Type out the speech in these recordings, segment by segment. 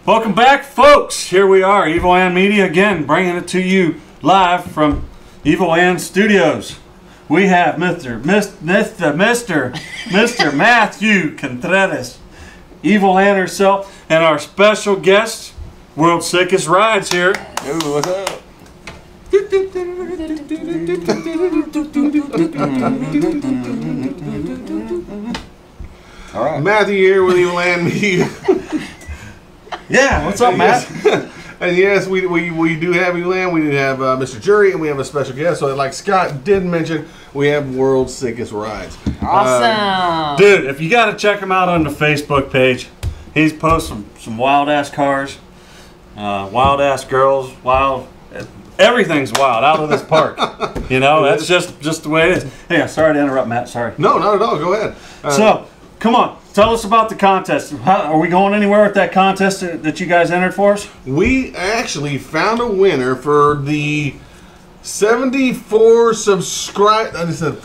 Welcome back, folks. Here we are, Evil Ann Media again, bringing it to you live from Evil Ann Studios. We have Mr. Matthew Contreras, Evil Ann herself, and our special guest, World's Sickest Rides here. Yo, what's up? All right, Matthew here with Evil Ann Media. Yeah, what's up, Matt? And yes, we do have Evil Ann. We do have Mr. Jury, and we have a special guest. So, like Scott did mention, we have World's Sickest Rides. Awesome. Dude, if you got to check him out on the Facebook page, he's posted some wild ass cars, wild ass girls, everything's wild out of this park. You know, that's just the way it is. Hey, sorry to interrupt, Matt. Sorry. No, not at all. Go ahead. So, come on. Tell us about the contest. Are we going anywhere with that contest that you guys entered for us? We actually found a winner for the 74 subscribe. I just said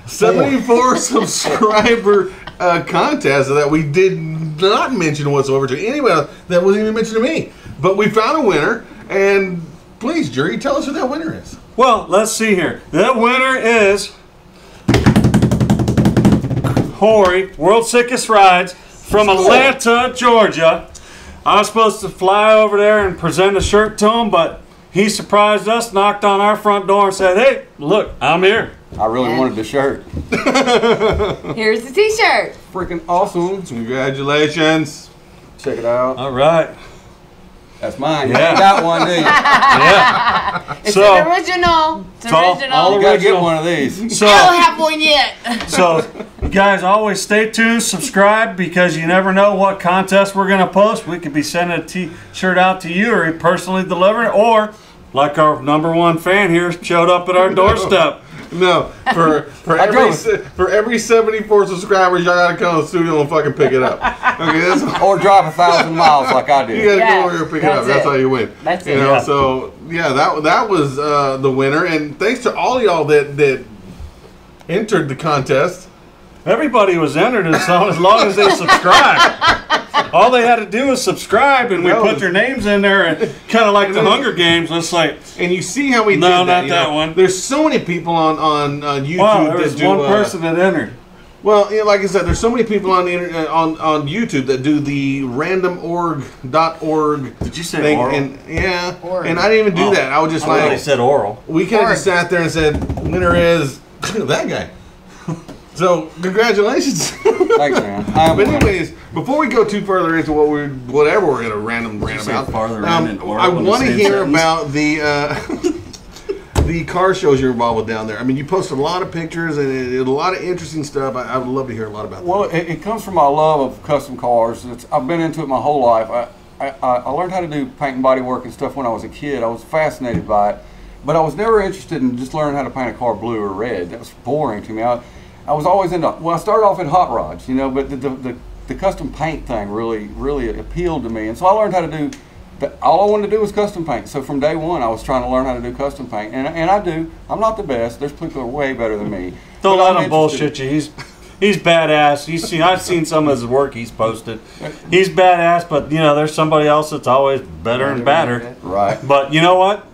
74 subscriber contest that we did not mention whatsoever to anyone that wasn't even mentioned to me. But we found a winner, and please, Jury, tell us who that winner is. Well, let's see here. That winner is Corey, World's Sickest Rides, from Atlanta, Georgia. I was supposed to fly over there and present a shirt to him, but he surprised us, knocked on our front door and said, "Hey, look, I'm here." I really wanted the shirt. Here's the t-shirt. Freaking awesome. Congratulations. Check it out. All right. That's mine. Yeah. You got one, do you? Yeah. It's So- an original. It's all original. You gotta get one of these. So, I don't have one yet. So, guys, always stay tuned, subscribe, because you never know what contest we're going to post. We could be sending a t-shirt out to you, or personally deliver it, or, like our #1 fan here, showed up at our doorstep. No, for every 74 subscribers, y'all gotta come to the studio and fucking pick it up. Okay, that's Or drive 1,000 miles like I you did. gotta Yeah, go over here and pick it up. that's That's it. how you win. That's You it. know, Yeah. so yeah, that was the winner, and thanks to all y'all that entered the contest. Everybody was entered as long as they subscribed. All they had to do was subscribe, and we put their names in there, and kind of like the Hunger Games. It's like, And you see how we No, did that. not you that know? one. There's so many people on YouTube wow, there that was do. one person that entered. Well, you know, like I said, there's so many people on the internet, on YouTube that do the randomorg.org. Did you say thing, oral? and yeah, Org. and I didn't even do that. I was just I thought like, they said oral. we kind of just sat there and said, winner is that guy. So congratulations. Thanks, man. But anyways, before we go too further into whatever we're gonna rant say about, farther in and oral I in the want to same hear sentence? about the the car shows you're involved with down there. I mean, you posted a lot of pictures and a lot of interesting stuff. I would love to hear a lot about that. Well, it comes from my love of custom cars. I've been into it my whole life. I learned how to do paint and body work and stuff when I was a kid. I was fascinated by it, but I was never interested in just learning how to paint a car blue or red. That was boring to me. I was always into, well, I started off in hot rods, you know, but the custom paint thing really appealed to me. And so I learned how to do, all I wanted to do was custom paint. So from day one, I was trying to learn how to do custom paint. And I do. I'm not the best. There's people who are way better than me. Don't But let I'm him bullshit you. He's badass. I've seen some of his work he's posted. He's badass, but you know, there's somebody else that's always better and badder. Right. But you know what?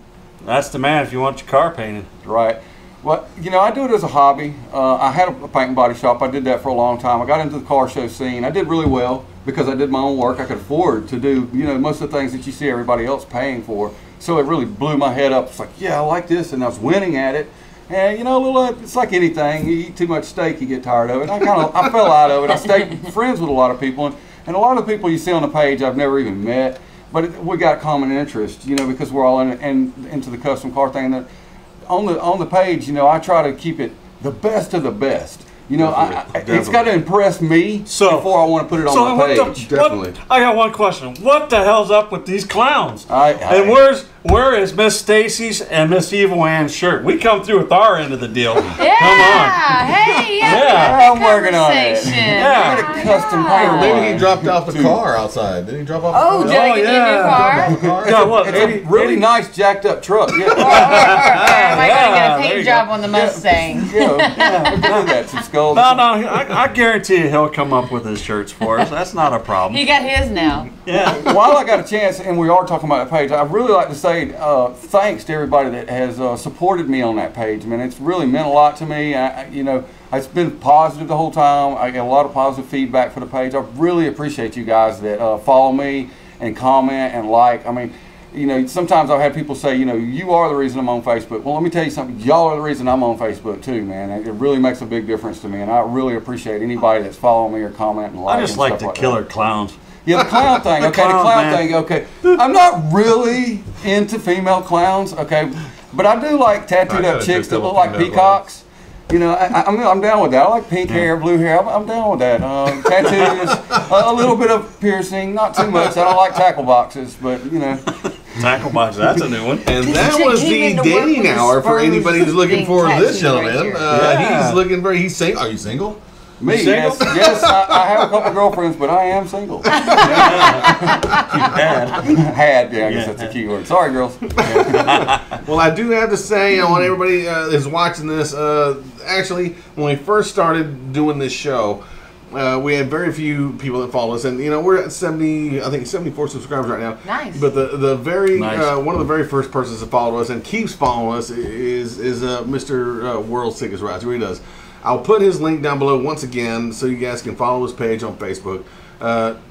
That's the man if you want your car painted. Right. Well, you know, I do it as a hobby. I had a paint and body shop. I did that for a long time. I got into the car show scene. I did really well because I did my own work. I could afford to do, you know, most of the things that you see everybody else paying for. So it really blew my head up. It's like, yeah, I like this, and I was winning at it. And you know, it's like anything. You eat too much steak, you get tired of it. I fell out of it. I stayed friends with a lot of people, and a lot of the people you see on the page I've never even met, but we got common interest, you know, because we're all into the custom car thing. That on the page, you know, I try to keep it the best of the best. You know, it's got to impress me before I want to put it on my page. Definitely. I got one question. What the hell's up with these clowns? And Where is Miss Stacy's and Miss Evil Ann's shirt? We come through with our end of the deal. Yeah. Come on. Hey, Yeah. I'm working on it. conversation. Yeah. Get a custom Or paper. maybe he dropped off the car outside. Did he drop off Oh, the did car? I get you a yeah. new car? Car? Yeah, what? It's a really nice jacked up truck. Yeah. Am I Yeah, going to get a there you paint job go. on the Mustang? Yeah, we can do that. Some skulls. No, I guarantee you he'll come up with his shirts for us. That's not a problem. He got his now. Yeah. While I got a chance, and we are talking about that page, I'd really like to say thanks to everybody that has supported me on that page. Man, it's really meant a lot to me. It's been positive the whole time. I get a lot of positive feedback for the page. I really appreciate you guys that follow me and comment and like. I mean, sometimes I've had people say, you are the reason I'm on Facebook. Well, let me tell you something. Y'all are the reason I'm on Facebook too, man. It really makes a big difference to me, and I really appreciate anybody that's following me or commenting and liking. I just like stuff the like killer that. clowns. Yeah, the clown thing. The Okay, the clown, clown man. thing. Okay, I'm not really into female clowns. Okay, but I do like tattooed I up gotta chicks check that out look like female peacocks. I'm down with that. I like pink hair, blue hair. I'm down with that. Tattoos, a little bit of piercing, not too much. I don't like tackle boxes, but Tackle box, that's a new one. And that chick was came the in to work dating with the hour for spurs anybody who's looking being for this tattooed right gentleman. here. Yeah. He's looking for. He's single. Are you single? me, You single? yes, I have a couple girlfriends, but I am single. Had, yeah, I guess that's a key word. Sorry, girls. Well, I do have to say, I want everybody that's watching this. Actually, when we first started doing this show, we had very few people that follow us, and we're at 74 subscribers right now. Nice. But the very Nice. one of the very first persons that followed us and keeps following us is Mr. World's Sickest Rides. He really does. I'll put his link down below once again so you guys can follow his page on Facebook.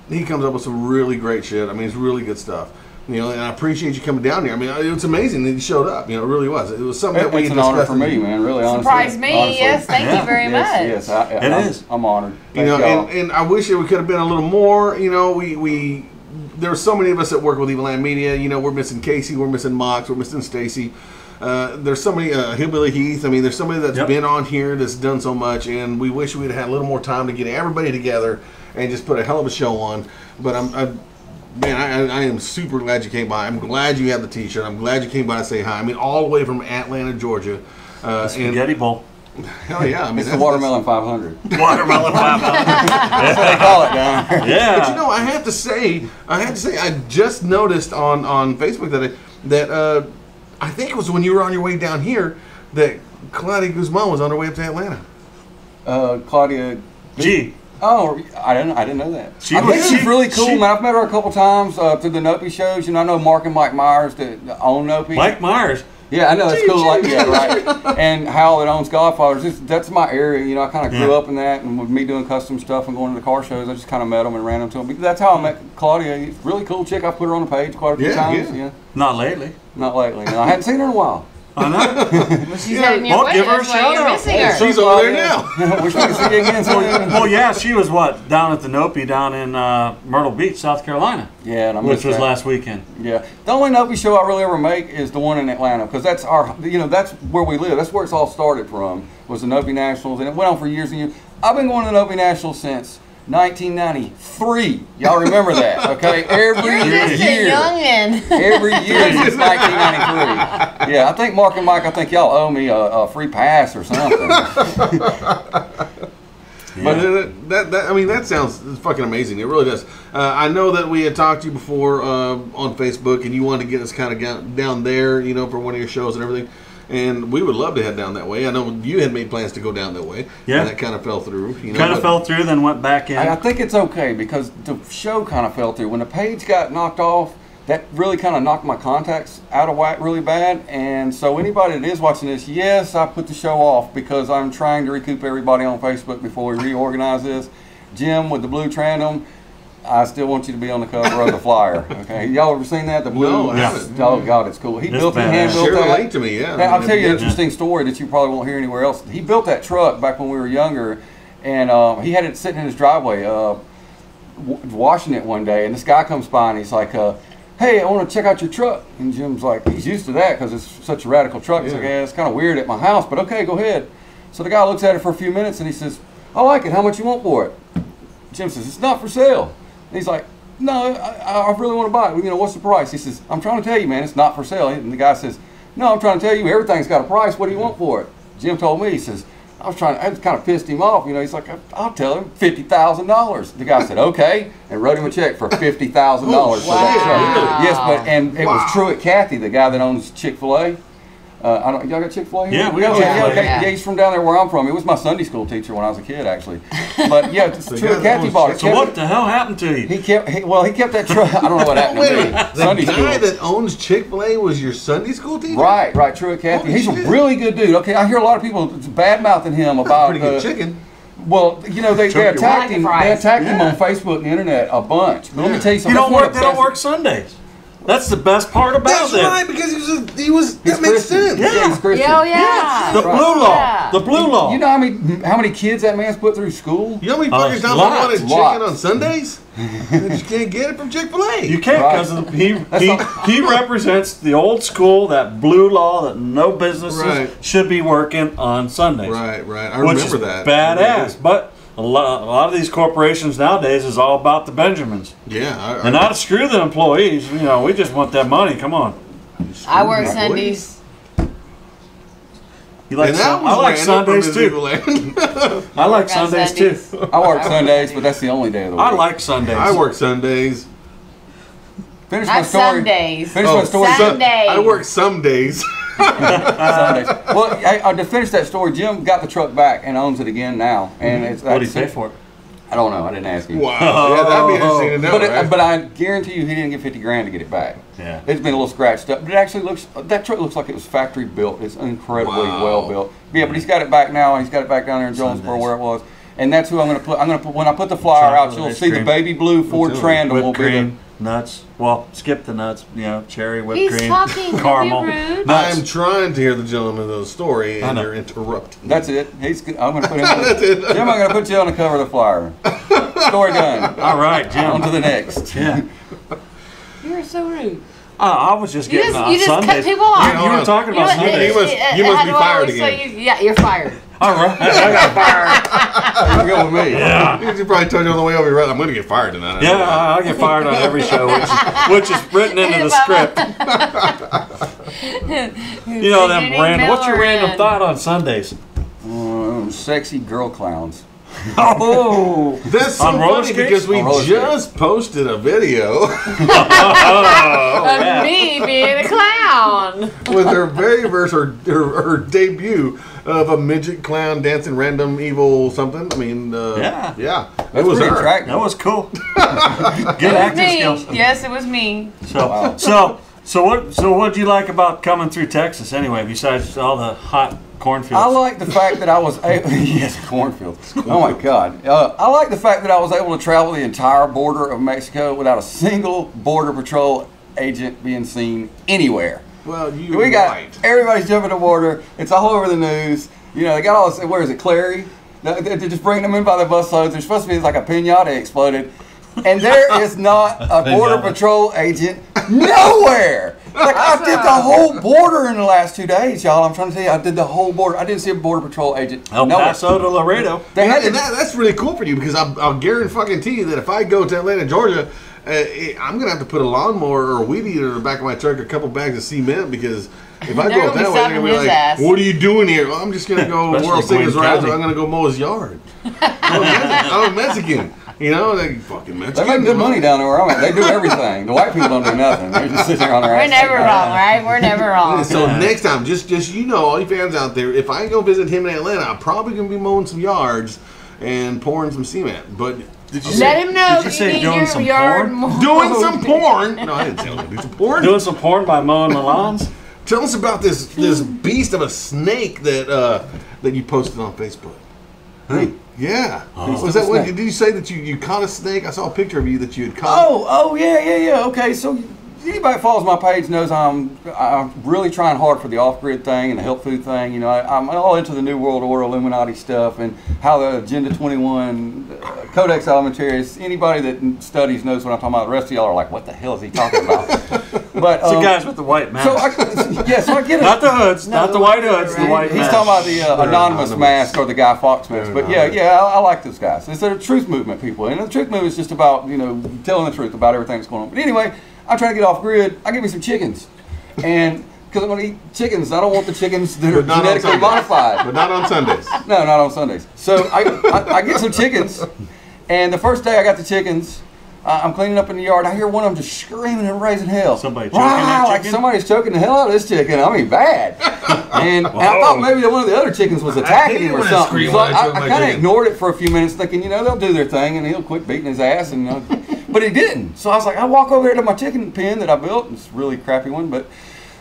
He comes up with some really great shit. I mean, it's really good stuff. And I appreciate you coming down here. I mean, it's amazing that you showed up. It really was. It was something that we It's had an honor discussed. for me, man. Really, honestly. Surprised me. Honestly. Yes, thank you very much. Yes, It is. I'm honored. Thank y'all. And I wish it could have been a little more. We there were so many of us that work with Evil Land Media. We're missing Casey, we're missing Mox, we're missing Stacy. There's so many Hillbilly Heath. I mean, there's somebody that's Yep. been on here that's done so much, and we wish we'd had a little more time to get everybody together and just put a hell of a show on. But I am super glad you came by. I'm glad you had the T-shirt. I'm glad you came by to say hi. I mean, all the way from Atlanta, Georgia. Spaghetti bowl. Hell yeah! I mean, It's the Watermelon 500. Watermelon 500. They call it down there. Yeah. But I have to say, I just noticed on Facebook that I think it was when you were on your way down here that Claudia Guzman was on her way up to Atlanta. Claudia. G. Oh, I didn't know that. She I think was- she's she- really cool, she- man. I've met her a couple times through the Nopi shows. I know Mark and Mike Myers that own Nopi. Mike Myers. Yeah, I know that's cool. Like, yeah, right. And Hal that owns Godfathers. That's my area. I kind of grew Yeah. up in that, and with me doing custom stuff and going to the car shows, I just kind of met them and ran into them. But that's how I met Claudia. She's a really cool chick. I put her on the page quite a few Yeah, times. yeah. Yeah, Not lately. not lately. No, I hadn't seen her in a while. I know. She's heading your well, way. give her a That's why shout you're out. missing her. She's over there now. Wish we could see you again soon. Well, yeah, she was down at the Nopi down in Myrtle Beach, South Carolina, Yeah, and I which missed was that. last weekend. Yeah, the only Nopi show I really ever make is the one in Atlanta because that's our, that's where we live. That's where it's all started from. Was the Nopi Nationals, and it went on for years and years. I've been going to the Nopi Nationals since 1993. Y'all remember that? Okay, every You're just a year. youngin'. Every year since 1993. Yeah, I think Mark and Mike, I think y'all owe me a free pass or something. But that sounds fucking amazing. It really does. I know that we had talked to you before on Facebook, and you wanted to get us kind of down there, for one of your shows and everything. And we would love to head down that way. I know you had made plans to go down that way. Yeah. And that kind of fell through. Kind of fell through, then went back in. I think it's okay because the show kind of fell through. When the page got knocked off, that really kind of knocked my contacts out of whack really bad. And so anybody that is watching this, yes, I put the show off because I'm trying to recoup everybody on Facebook before we reorganize this. Jim with the blue Trandom, I still want you to be on the cover of the flyer. Okay, y'all ever seen that? The blue. No, I haven't. Oh God, it's cool. He It's built it, badass. hand built Share the that. link to me, yeah. Now, I'll tell you an Yeah. interesting story that you probably won't hear anywhere else. He built that truck back when we were younger, and he had it sitting in his driveway, washing it one day, and this guy comes by and he's like, hey, I want to check out your truck. And Jim's like, he's used to that because it's such a radical truck. He's like, yeah, it's kind of weird at my house, but okay, go ahead. So the guy looks at it for a few minutes and he says, I like it. How much you want for it? Jim says, it's not for sale. And he's like, no, I really want to buy it. You know, what's the price? He says, I'm trying to tell you, man, it's not for sale. And the guy says, no, I'm trying to tell you, everything's got a price. What do you want for it? Jim told me, he says, I kind of pissed him off. You know, he's like, I'll tell him $50,000. The guy said, okay, and wrote him a check for $50,000 for that truck. Yes, and it was Truett Cathy, the guy that owns Chick-fil-A. Y'all got Chick-fil-A here? Yeah, we got Chick-fil-A. Yeah, he's from down there where I'm from. He was my Sunday school teacher when I was a kid, actually. But yeah, Truett Cathy bought it. So what the hell happened to you? He kept that truck. I don't know what happened to me. The guy that owns Chick-fil-A was your Sunday school teacher? Right, Truett Cathy. He's a really good dude. Okay, I hear a lot of people bad-mouthing him about pretty good chicken. Well, you know, they attacked him. They attacked him on Facebook and the internet a bunch. But let me tell you something. They don't work Sundays. That's the best part about That's it. right, because that makes sense. Yeah, he's Christian. Yeah. The blue law. Yeah. The blue law. You know how many kids that man's put through school? You know how many fucking times I wanted chicken on Sundays? You just can't get it from Chick-fil-A. You can't because he represents the old school, that blue law that no businesses should be working on Sundays. Right. I remember that. Badass. But a lot of these corporations nowadays is all about the Benjamins. Yeah. And not to screw the employees. You know, we just want that money. Come on. I work Sundays. I like Sundays too. I like Sundays too. I work Sundays, but that's the only day of the week. I like Sundays. I work Sundays. Finish my story. Sundays. Finish my story. Sundays. I work some days. Sundays. Well, to finish that story, Jim got the truck back and owns it again now. And what did he pay for it? I don't know. I didn't ask him. Wow. Yeah, that'd be interesting to know. Right? But I guarantee you, he didn't get 50 grand to get it back. Yeah. It's been a little scratched up, but it actually that truck looks like it was factory built. It's incredibly well built. Yeah, but he's got it back now. He's got it back down there in Jonesboro where it was. And that's who I'm going to put. When I put the flyer out, you'll see the baby blue Ford Trandom will be the nuts. Well, skip the nuts. You know, cherry, whipped He's cream, talking, caramel. rude. I'm trying to hear the gentleman of the story, and you're interrupting. That's it. I'm going to put him. Jim, I'm going to put you on the cover of the flyer. Story done. All right, Jim. On to the next. Yeah. You're so rude. I was just getting on you just Sundays. cut people off. You were talking about Sundays. You must be fired again. Yeah, you're fired. All right. I got fired. You're going with me. Yeah. You probably told you on the way over here, I'm going to get fired tonight. Yeah, I'll get fired on every show, which is written into the script. You know, them random. What's your random thought on Sundays? Sexy girl clowns. Oh, that's so funny because we just posted a video of me being a clown with her very first her debut of a midget clown dancing random evil something. I mean, yeah, that was her. That was cool. Good acting skills. Yes, it was me. So what'd you like about coming through Texas anyway? Besides all the hot cornfields. I like the fact that I was able. Yes, cornfields. Oh my God! I like the fact that I was able to travel the entire border of Mexico without a single border patrol agent being seen anywhere. Well, we got everybody's jumping the border. It's all over the news. You know, they got all this. Where is it, Clary? They're just bringing them in by the busloads. They're supposed to be like a pinata exploded, and there is not a border patrol agent nowhere. Like I did the whole border in the last 2 days, y'all. I'm trying to tell you, I did the whole border. I didn't see a border patrol agent. El Paso to Laredo. That's really cool for you because I'll guarantee you that if I go to Atlanta, Georgia, I'm gonna have to put a lawnmower or a weed eater in the back of my truck, a couple bags of cement because if I go up that way, they're gonna be like, "What are you doing here?" Well, I'm just gonna go World Singers Rides, or I'm gonna go mow his yard. I'm a Mexican. You know, they fucking Mexican. They make good money down there where I'm at. They do everything. The white people don't do nothing. They just sit there on their ass. We're never wrong, right? We're never wrong. So next time, just you know, all you fans out there, if I go visit him in Atlanta, I'm probably gonna be mowing some yards and pouring some cement. But let him know. Did you say doing some yard porn? Doing some porn? No, I didn't say doing some porn. Doing some porn by mowing the lawns? Tell us about this beast of a snake that you posted on Facebook. Hey. Yeah. Was that what? Did you say that you caught a snake? I saw a picture of you that you had caught. Oh, yeah. Okay, so anybody that follows my page knows I'm really trying hard for the off-grid thing and the health food thing. You know, I'm all into the New World Order, Illuminati stuff, and how the Agenda 21, Codex Alimentarius. Anybody that studies knows what I'm talking about. The rest of y'all are like, what the hell is he talking about? But It's the guys with the white masks. So I get it. Not the hoods, not the white hoods, the white He's masks. talking about the anonymous mask or the Guy Fawkes mask. But yeah, I like those guys. It's a truth movement people, and the truth movement is just about, you know, telling the truth about everything that's going on. But anyway, I'm trying to get off grid. I give me some chickens, and because I'm going to eat chickens, I don't want the chickens that are genetically modified. But not on Sundays. No, not on Sundays. So I get some chickens, and the first day I got the chickens, I'm cleaning up in the yard. I hear one of them just screaming and raising hell. Somebody choking that like chicken? somebody's choking the hell out of this chicken. I mean, bad. And I thought maybe one of the other chickens was attacking him or something. So I kind of ignored it for a few minutes, thinking, you know, they'll do their thing and he'll quit beating his ass. And but he didn't. So I was like, I walk over there to my chicken pen that I built. It's a really crappy one, but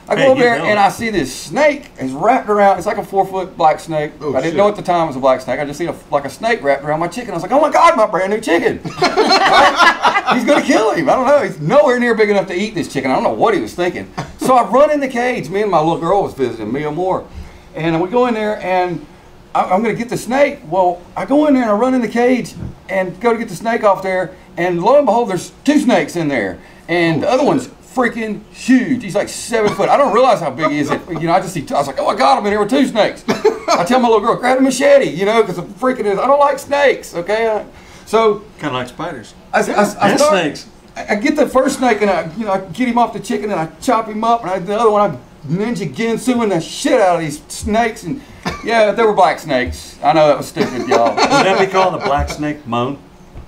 I go over there and I see this snake is wrapped around. It's like a 4-foot black snake. I didn't know at the time it was a black snake. I just seen like a snake wrapped around my chicken. I was like, oh my God, my brand new chicken. Right? He's going to kill him. I don't know. He's nowhere near big enough to eat this chicken. I don't know what he was thinking. So I run in the cage. Me and my little girl was visiting, Mia Moore. And we go in there and I'm going to get the snake. Well, I go in there and I run in the cage and go to get the snake off there. And lo and behold, there's 2 snakes in there. And the other one's freaking huge. He's like 7 foot. I don't realize how big he is. You know, I was like, oh my God, I'm in here with 2 snakes. I tell my little girl, grab a machete, you know, because I'm freaking I don't like snakes, okay? So kind of like spiders. I and start, snakes. I get the first snake and I get him off the chicken and I chop him up, and the other one I ninja ginsuing the shit out of these snakes, and yeah, they were black snakes. I know that was stupid, y'all. Would that be called a black snake moan?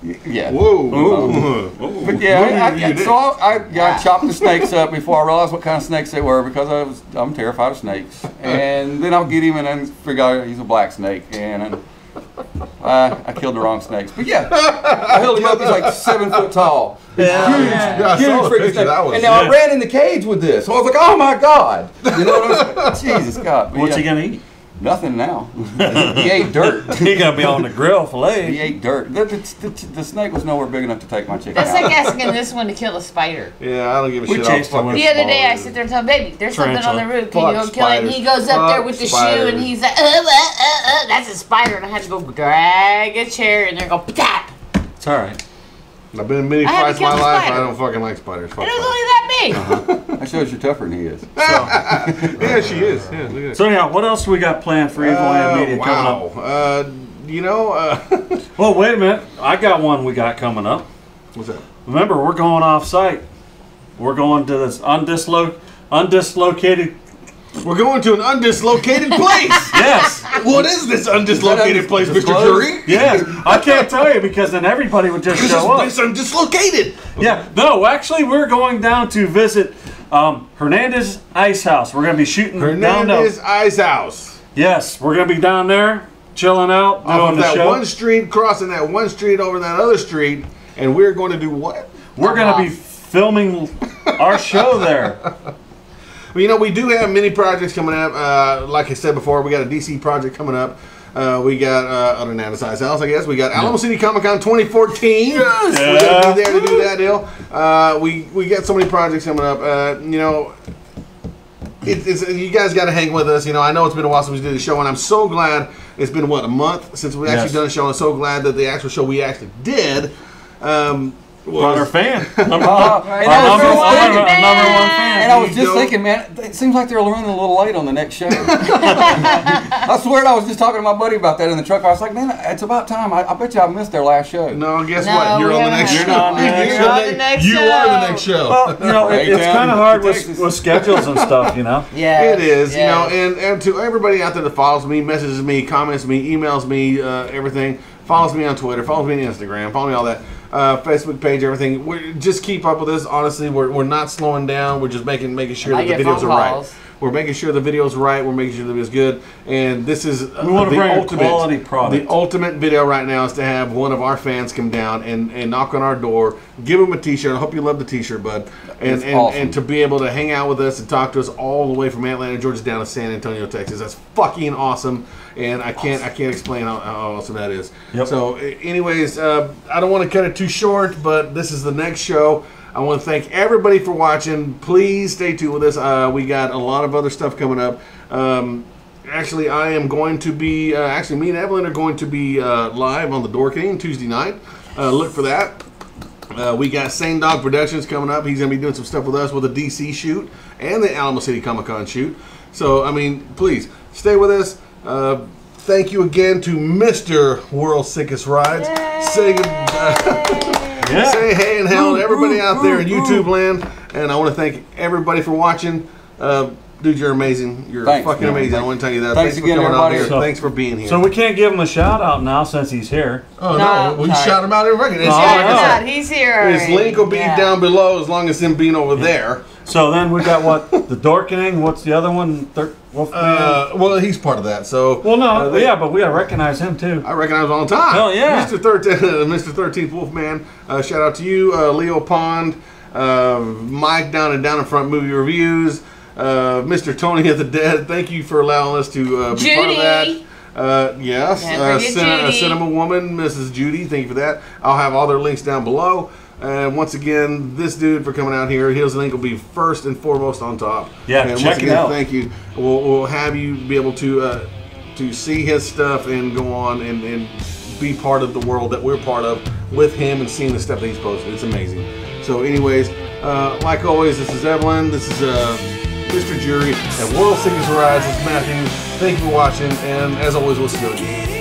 Yeah. Whoa. But yeah, I chopped the snakes up before I realized what kind of snakes they were, because I'm terrified of snakes. And then I'll get him and then figure out he's a black snake, and I killed the wrong snakes. But yeah, I held him up. He's like 7 foot tall. Huge freaking snake. And now I ran in the cage with this, so I was like, oh my God. You know what I'm saying? Jesus God. But What's he gonna eat? Nothing now. He ate dirt. He gonna be on the grill filet. He ate dirt. The snake was nowhere big enough to take my chicken. That's like asking this one to kill a spider. Yeah, I don't give a shit. chased one. The other day I sit there and tell baby, there's something on the roof. Can you go kill it? And he goes up there with the shoe and he's like, that's a spider. And I had to go drag a chair in there and go, tap. It's all right. I've been in many fights in my life. I don't fucking like spiders. And it was only that big. That shows you're tougher than he is. Yeah, she is. Yeah, look at it. So anyhow, what else we got planned for Evil AM Media coming up? You know, Well, wait a minute. I got one we got coming up. what's that? Remember, we're going off site. We're going to this undislocated. We're going to an undislocated place. Yes. What is this undislocated place, Mr. Jury? Yes. I can't tell you because then everybody would just This show up. place undislocated. Yeah. No, actually, we're going down to visit Hernandez Ice House. We're going to be shooting down there. Hernandez Ice House. Yes, we're going to be down there, chilling out, doing Off of the that show. one street, crossing that one street over that other street, and we're going to do what? We're going to be filming our show there. Well, you know, we do have many projects coming up. Like I said before, we got a DC project coming up. We got Hernandez Ice House, I guess. We got Alamo City Comic Con 2014. Yes. We're going to be there to do that deal. We got so many projects coming up. You know, you guys got to hang with us. You know, I know it's been a while since we did the show, and I'm so glad it's been, what, a month since we actually done a show. I'm so glad that the actual show we actually did Was our fan. Number one fan. And I was just thinking, man, it seems like they're running a little late on the next show. I swear, I was just talking to my buddy about that in the truck. I was like, man, it's about time. I bet you I missed their last show. No, guess No, what? You're we on the haven't next had show. You're on the next You're on the next You show. are the next show. Well, you know, it's kind of hard Texas. with schedules and stuff, you know. Yeah. It is, Yeah. you know, and to everybody out there that follows me, messages me, comments me, emails me, everything, follows me on Twitter, follows me on Instagram, follow me all that, Facebook page, everything. Just keep up with us. Honestly, we're not slowing down. We're just making sure that the videos are right. We're making sure the video's right. We're making sure the video's good. And this is We want to bring a quality product. The ultimate video right now is to have one of our fans come down and knock on our door, give them a T-shirt. I hope you love the T-shirt, bud. And awesome. and to be able to hang out with us and talk to us all the way from Atlanta, Georgia, down to San Antonio, Texas. That's fucking awesome. And I can't explain how awesome that is. Yep. So, anyways, I don't want to cut it too short, but this is the next show. I want to thank everybody for watching. Please stay tuned with us. We got a lot of other stuff coming up. Actually, I am going to be, me and Evelyn are going to be live on the Dorkening Tuesday night. Look for that. We got Sane Dog Productions coming up. He's going to be doing some stuff with us with a DC shoot and the Alamo City Comic Con shoot. So, I mean, please stay with us. Thank you again to Mr. World's Sickest Rides. Say hey and hell to everybody out there in YouTube land. And I want to thank everybody for watching. Dude, you're amazing. You're fucking amazing. I want to tell you that. Thanks again, for coming everybody. out here. Thanks for being here. So we can't give him a shout out now since he's here. Oh no, we shout him out in record. He's here. His link will be down below as long as him being over there. So then we got what? The Dorkening. What's the other one? Well, he's part of that. So well, no, yeah, but we gotta recognize him too. I recognize him all the time. Hell yeah, Mr. 13th Wolfman. Shout out to you, Leo Pond, Mike down in front movie reviews. Mr. Tony of the Dead, thank you for allowing us to be part of that. Yes, Cinema Woman, Mrs. Judy, thank you for that. I'll have all their links down below. And once again, this dude for coming out here, his link will be first and foremost on top. Yeah, and check once again, it out. Thank you. We'll have you be able to see his stuff and go on and be part of the world that we're part of with him and seeing the stuff that he's posted. It's amazing. So anyways, like always, this is Evelyn. This is Mr. Jury at World's Sickest Rides. This is Matthew. Thank you for watching, and as always, we'll see you again.